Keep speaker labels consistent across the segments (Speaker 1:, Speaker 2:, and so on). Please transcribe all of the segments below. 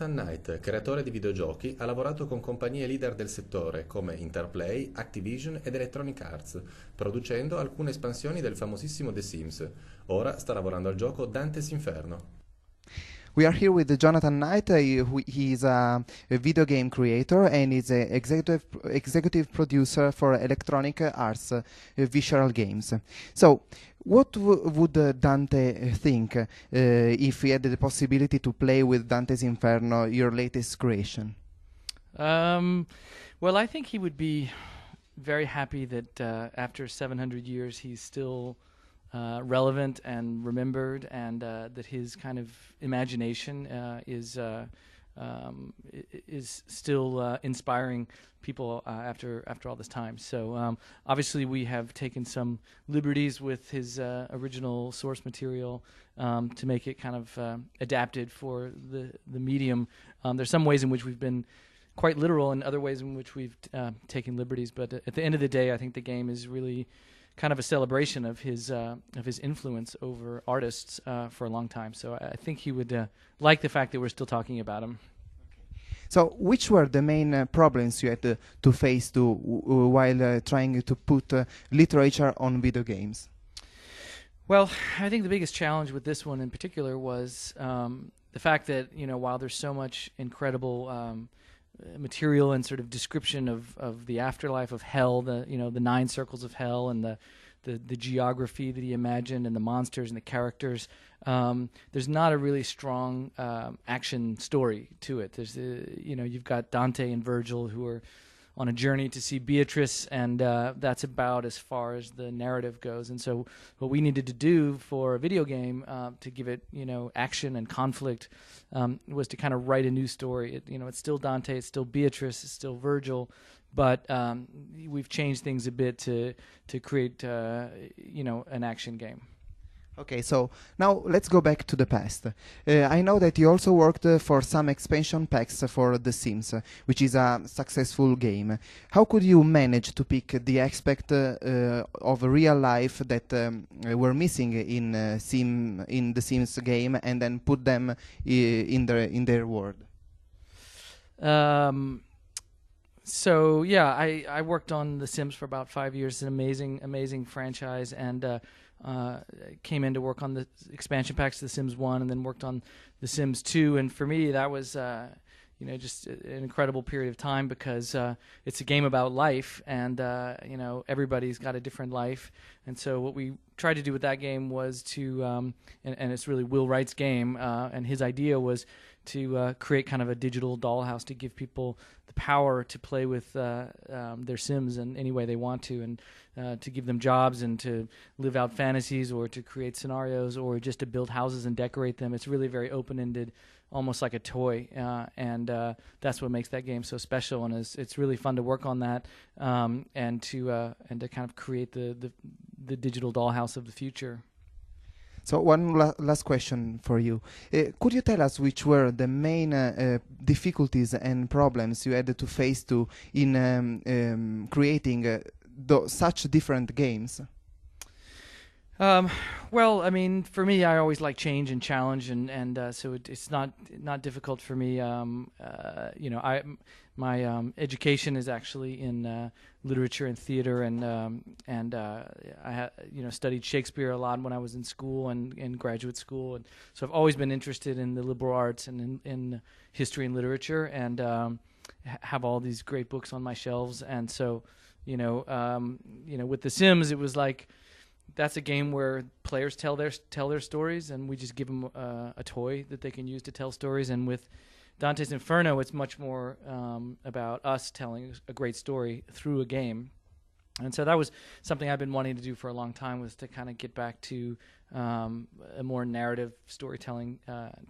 Speaker 1: Jonathan Knight, creatore di videogiochi, ha lavorato con compagnie leader del settore come Interplay, Activision ed Electronic Arts, producendo alcune espansioni del famosissimo The Sims. Ora sta lavorando al gioco Dantès Inferno.
Speaker 2: We are here with Jonathan Knight. He is a video game creator and is an executive producer for Electronic Arts Visceral games. So, what would Dante think if he had the possibility to play with Dante's Inferno, your latest creation?
Speaker 3: Well, I think he would be very happy that after 700 years he's still relevant and remembered, and that his kind of imagination is still inspiring people after all this time. So obviously we have taken some liberties with his original source material to make it kind of adapted for the medium. There's some ways in which we've been quite literal and other ways in which we've taken liberties, but at the end of the day I think the game is really kind of a celebration of his influence over artists for a long time. So I think he would like the fact that we're still talking about him.
Speaker 2: So, which were the main problems you had to face while trying to put literature on video games?
Speaker 3: Well, I think the biggest challenge with this one in particular was the fact that, you know, while there's so much incredible material and sort of description of the afterlife of hell, the 9 circles of hell, and the geography that he imagined, and the monsters and the characters, there's not a really strong action story to it. There's you've got Dante and Virgil who are on a journey to see Beatrice, and that's about as far as the narrative goes. And so what we needed to do for a video game to give it, action and conflict was to kind of write a new story. It's still Dante, it's still Beatrice, it's still Virgil, but we've changed things a bit to create, an action game.
Speaker 2: Okay, so now let's go back to the past. I know that you also worked for some expansion packs for The Sims, which is a successful game. How could you manage to pick the aspect of real life that were missing in The Sims game and then put them in their world?
Speaker 3: So yeah, I worked on The Sims for about 5 years. It's an amazing franchise, and came in to work on the expansion packs to The Sims 1, and then worked on The Sims 2. And for me, that was just an incredible period of time, because it's a game about life, and everybody's got a different life. And so what we tried to do with that game was to, and it's really Will Wright's game, and his idea was to create kind of a digital dollhouse to give people the power to play with their Sims in any way they want to, and to give them jobs and to live out fantasies, or to create scenarios, or just to build houses and decorate them. It's really very open-ended, almost like a toy, and that's what makes that game so special. And it's really fun to work on that, and to kind of create the digital dollhouse of the future.
Speaker 2: So one last question for you. Could you tell us which were the main difficulties and problems you had to face in creating such different games?
Speaker 3: Well, I mean, for me, I always like change and challenge, and so it's not difficult for me. My education is actually in literature and theater, and I studied Shakespeare a lot when I was in school and in graduate school, and so I've always been interested in the liberal arts and in history and literature, and have all these great books on my shelves. And so with The Sims, it was like, that's a game where players tell their stories, and we just give them a toy that they can use to tell stories. And with Dante's Inferno, it's much more about us telling a great story through a game. And so that was something I've been wanting to do for a long time, was to kind of get back to a more narrative storytelling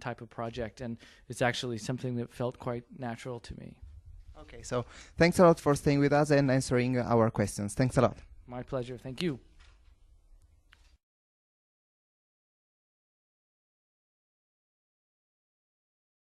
Speaker 3: type of project. And it's actually something that felt quite natural to me.
Speaker 2: Okay, so thanks a lot for staying with us and answering our questions. Thanks a lot.
Speaker 3: My pleasure. Thank you.